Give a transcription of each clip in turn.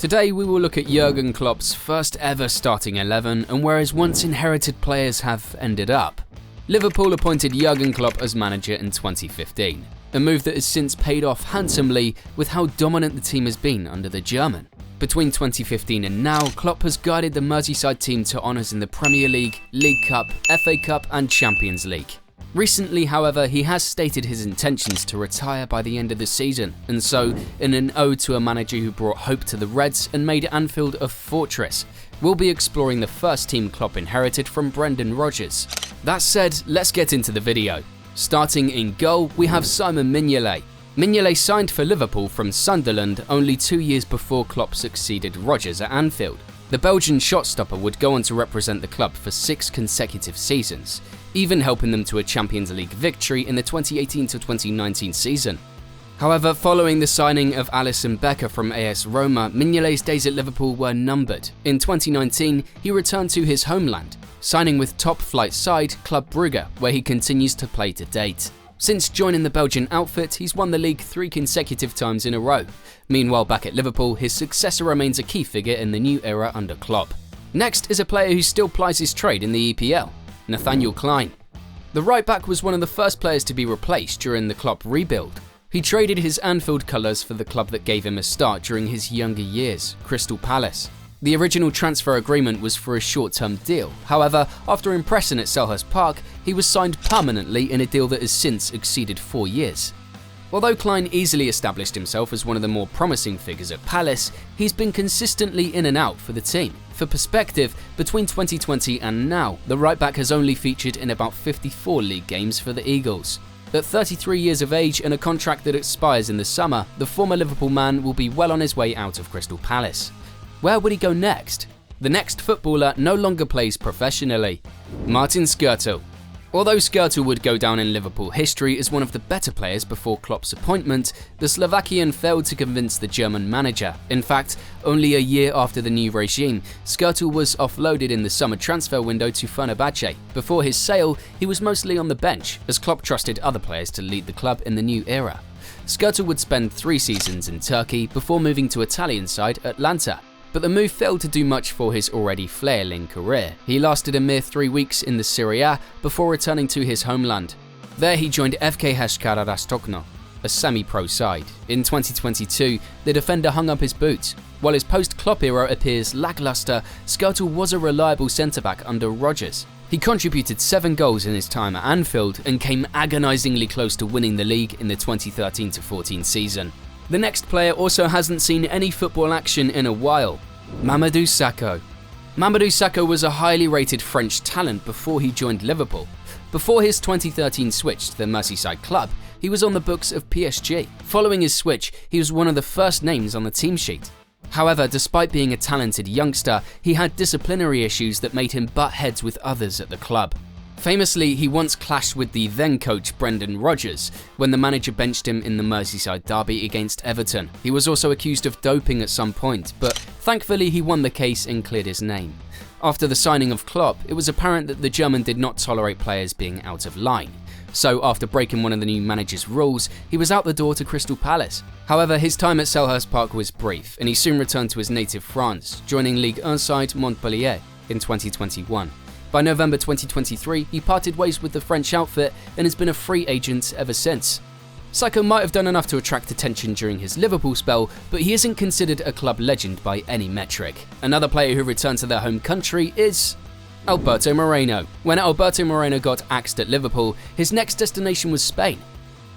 Today we will look at Jurgen Klopp's first ever starting 11 and where his once inherited players have ended up. Liverpool appointed Jurgen Klopp as manager in 2015, a move that has since paid off handsomely with how dominant the team has been under the German. Between 2015 and now, Klopp has guided the Merseyside team to honours in the Premier League, League Cup, FA Cup and Champions League. Recently, however, he has stated his intentions to retire by the end of the season, and so, in an ode to a manager who brought hope to the Reds and made Anfield a fortress, we'll be exploring the first team Klopp inherited from Brendan Rodgers. That said, let's get into the video. Starting in goal, we have Simon Mignolet. Mignolet signed for Liverpool from Sunderland only 2 years before Klopp succeeded Rodgers at Anfield. The Belgian shot-stopper would go on to represent the club for 6 consecutive seasons, even helping them to a Champions League victory in the 2018-2019 season. However, following the signing of Alisson Becker from AS Roma, Mignolet's days at Liverpool were numbered. In 2019, he returned to his homeland, signing with top-flight side Club Brugge, where he continues to play to date. Since joining the Belgian outfit, he's won the league 3 consecutive times in a row. Meanwhile, back at Liverpool, his successor remains a key figure in the new era under Klopp. Next is a player who still plies his trade in the EPL, Nathaniel Clyne. The right-back was one of the first players to be replaced during the Klopp rebuild. He traded his Anfield colours for the club that gave him a start during his younger years, Crystal Palace. The original transfer agreement was for a short-term deal. However, after impressing at Selhurst Park, he was signed permanently in a deal that has since exceeded 4 years. Although Clyne easily established himself as one of the more promising figures at Palace, he's been consistently in and out for the team. For perspective, between 2020 and now, the right-back has only featured in about 54 league games for the Eagles. At 33 years of age and a contract that expires in the summer, the former Liverpool man will be well on his way out of Crystal Palace. Where would he go next? The next footballer no longer plays professionally. Martin Skrtel. Although Skrtel would go down in Liverpool history as one of the better players before Klopp's appointment, the Slovakian failed to convince the German manager. In fact, only a year after the new regime, Skrtel was offloaded in the summer transfer window to Fenerbahce. Before his sale, he was mostly on the bench, as Klopp trusted other players to lead the club in the new era. Skrtel would spend 3 seasons in Turkey before moving to Italian side Atalanta. But the move failed to do much for his already flailing career. He lasted a mere 3 weeks in the Serie A before returning to his homeland. There he joined FK Haškara Roztočno, a semi-pro side. In 2022, the defender hung up his boots. While his post-Klopp era appears lackluster, Skrtel was a reliable centre-back under Rodgers. He contributed 7 goals in his time at Anfield and came agonisingly close to winning the league in the 2013-14 season. The next player also hasn't seen any football action in a while, Mamadou Sakho. Mamadou Sakho was a highly rated French talent before he joined Liverpool. Before his 2013 switch to the Merseyside club, he was on the books of PSG. Following his switch, he was one of the first names on the team sheet. However, despite being a talented youngster, he had disciplinary issues that made him butt heads with others at the club. Famously, he once clashed with the then-coach Brendan Rodgers when the manager benched him in the Merseyside derby against Everton. He was also accused of doping at some point, but thankfully he won the case and cleared his name. After the signing of Klopp, it was apparent that the German did not tolerate players being out of line. So after breaking one of the new manager's rules, he was out the door to Crystal Palace. However, his time at Selhurst Park was brief, and he soon returned to his native France, joining Ligue 1 side Montpellier in 2021. By November 2023, he parted ways with the French outfit and has been a free agent ever since. Sakho might have done enough to attract attention during his Liverpool spell, but he isn't considered a club legend by any metric. Another player who returned to their home country is Alberto Moreno. When Alberto Moreno got axed at Liverpool, his next destination was Spain.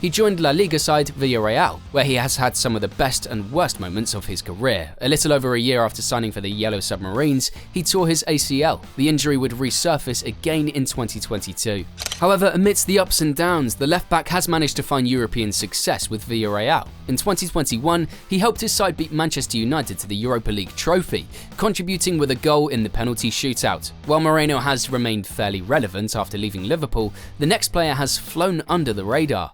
He joined La Liga side Villarreal, where he has had some of the best and worst moments of his career. A little over a year after signing for the Yellow Submarines, he tore his ACL. The injury would resurface again in 2022. However, amidst the ups and downs, the left-back has managed to find European success with Villarreal. In 2021, he helped his side beat Manchester United to the Europa League trophy, contributing with a goal in the penalty shootout. While Moreno has remained fairly relevant after leaving Liverpool, the next player has flown under the radar.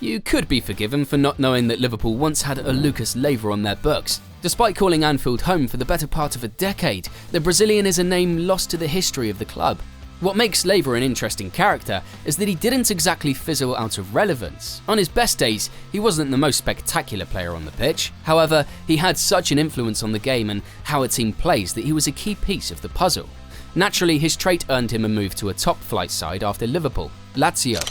You could be forgiven for not knowing that Liverpool once had a Lucas Leiva on their books. Despite calling Anfield home for the better part of a decade, the Brazilian is a name lost to the history of the club. What makes Leiva an interesting character is that he didn't exactly fizzle out of relevance. On his best days, he wasn't the most spectacular player on the pitch. However, he had such an influence on the game and how a team plays that he was a key piece of the puzzle. Naturally, his trait earned him a move to a top-flight side after Liverpool, Lazio.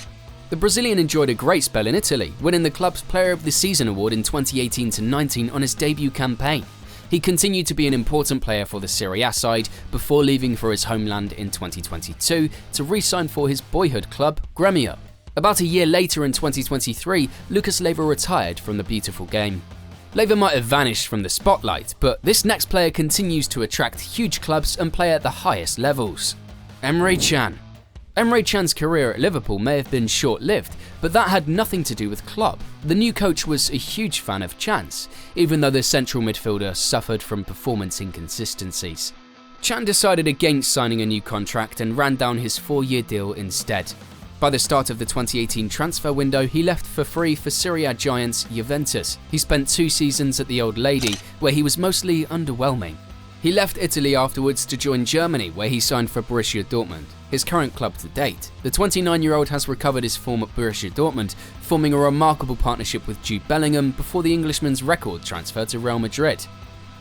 The Brazilian enjoyed a great spell in Italy, winning the club's Player of the Season award in 2018-19 on his debut campaign. He continued to be an important player for the Serie A side before leaving for his homeland in 2022 to re-sign for his boyhood club, Grêmio. About a year later in 2023, Lucas Leiva retired from the beautiful game. Leiva might have vanished from the spotlight, but this next player continues to attract huge clubs and play at the highest levels. Emre Can. Emre Can's career at Liverpool may have been short-lived, but that had nothing to do with Klopp. The new coach was a huge fan of Can's, even though the central midfielder suffered from performance inconsistencies. Can decided against signing a new contract and ran down his 4-year deal instead. By the start of the 2018 transfer window, he left for free for Serie A giants Juventus. He spent 2 seasons at the Old Lady, where he was mostly underwhelming. He left Italy afterwards to join Germany, where he signed for Borussia Dortmund, his current club to date. The 29-year-old has recovered his form at Borussia Dortmund, forming a remarkable partnership with Jude Bellingham before the Englishman's record transfer to Real Madrid.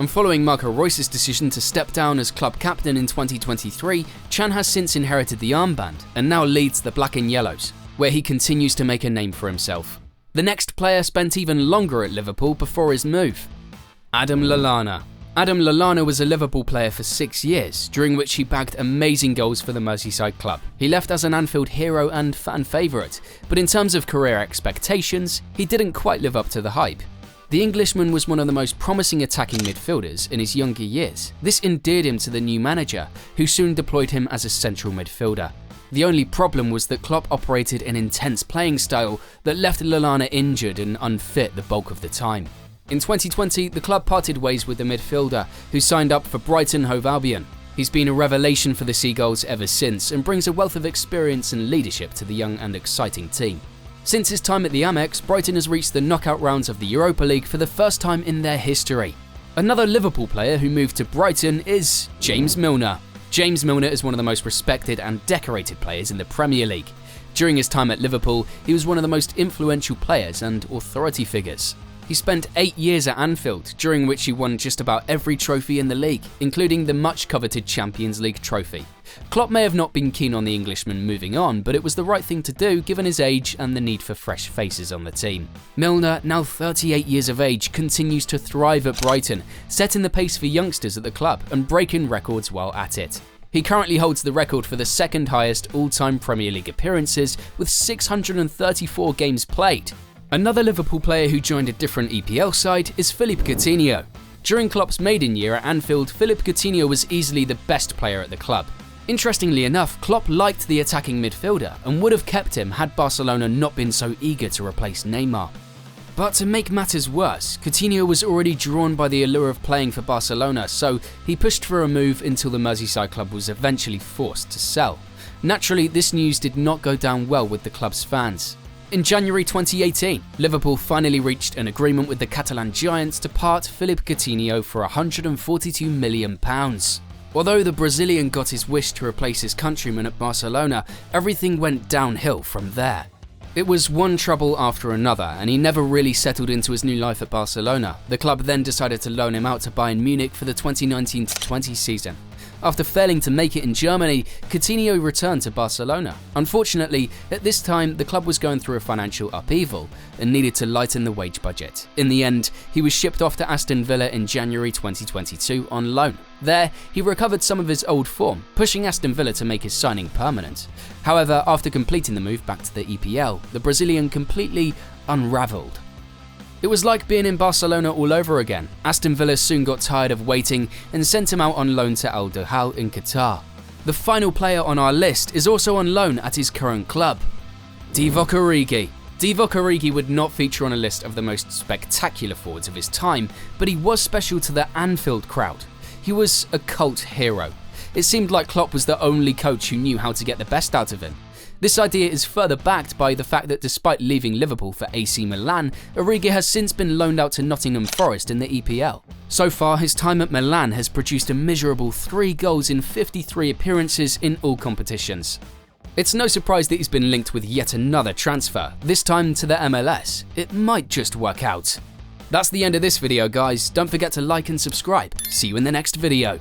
And following Marco Reus's decision to step down as club captain in 2023, Can has since inherited the armband and now leads the Black and Yellows, where he continues to make a name for himself. The next player spent even longer at Liverpool before his move. Adam Lallana. Adam Lallana was a Liverpool player for 6 years, during which he bagged amazing goals for the Merseyside club. He left as an Anfield hero and fan favourite, but in terms of career expectations, he didn't quite live up to the hype. The Englishman was one of the most promising attacking midfielders in his younger years. This endeared him to the new manager, who soon deployed him as a central midfielder. The only problem was that Klopp operated an intense playing style that left Lallana injured and unfit the bulk of the time. In 2020, the club parted ways with the midfielder, who signed up for Brighton Hove Albion. He's been a revelation for the Seagulls ever since and brings a wealth of experience and leadership to the young and exciting team. Since his time at the Amex, Brighton has reached the knockout rounds of the Europa League for the first time in their history. Another Liverpool player who moved to Brighton is James Milner. James Milner is one of the most respected and decorated players in the Premier League. During his time at Liverpool, he was one of the most influential players and authority figures. He spent 8 years at Anfield, during which he won just about every trophy in the league, including the much-coveted Champions League trophy. Klopp may have not been keen on the Englishman moving on, but it was the right thing to do given his age and the need for fresh faces on the team. Milner, now 38 years of age, continues to thrive at Brighton, setting the pace for youngsters at the club and breaking records while at it. He currently holds the record for the second highest all-time Premier League appearances with 634 games played. Another Liverpool player who joined a different EPL side is Philippe Coutinho. During Klopp's maiden year at Anfield, Philippe Coutinho was easily the best player at the club. Interestingly enough, Klopp liked the attacking midfielder and would have kept him had Barcelona not been so eager to replace Neymar. But to make matters worse, Coutinho was already drawn by the allure of playing for Barcelona, so he pushed for a move until the Merseyside club was eventually forced to sell. Naturally, this news did not go down well with the club's fans. In January 2018, Liverpool finally reached an agreement with the Catalan giants to part Philippe Coutinho for £142 million. Although the Brazilian got his wish to replace his countryman at Barcelona, everything went downhill from there. It was one trouble after another, and he never really settled into his new life at Barcelona. The club then decided to loan him out to Bayern Munich for the 2019-20 season. After failing to make it in Germany, Coutinho returned to Barcelona. Unfortunately, at this time, the club was going through a financial upheaval and needed to lighten the wage budget. In the end, he was shipped off to Aston Villa in January 2022 on loan. There, he recovered some of his old form, pushing Aston Villa to make his signing permanent. However, after completing the move back to the EPL, the Brazilian completely unravelled. It was like being in Barcelona all over again. Aston Villa soon got tired of waiting and sent him out on loan to Al Duhail in Qatar. The final player on our list is also on loan at his current club, Divock Origi. Divock Origi would not feature on a list of the most spectacular forwards of his time, but he was special to the Anfield crowd. He was a cult hero. It seemed like Klopp was the only coach who knew how to get the best out of him. This idea is further backed by the fact that despite leaving Liverpool for AC Milan, Origi has since been loaned out to Nottingham Forest in the EPL. So far, his time at Milan has produced a miserable 3 goals in 53 appearances in all competitions. It's no surprise that he's been linked with yet another transfer, this time to the MLS. It might just work out. That's the end of this video, guys. Don't forget to like and subscribe. See you in the next video.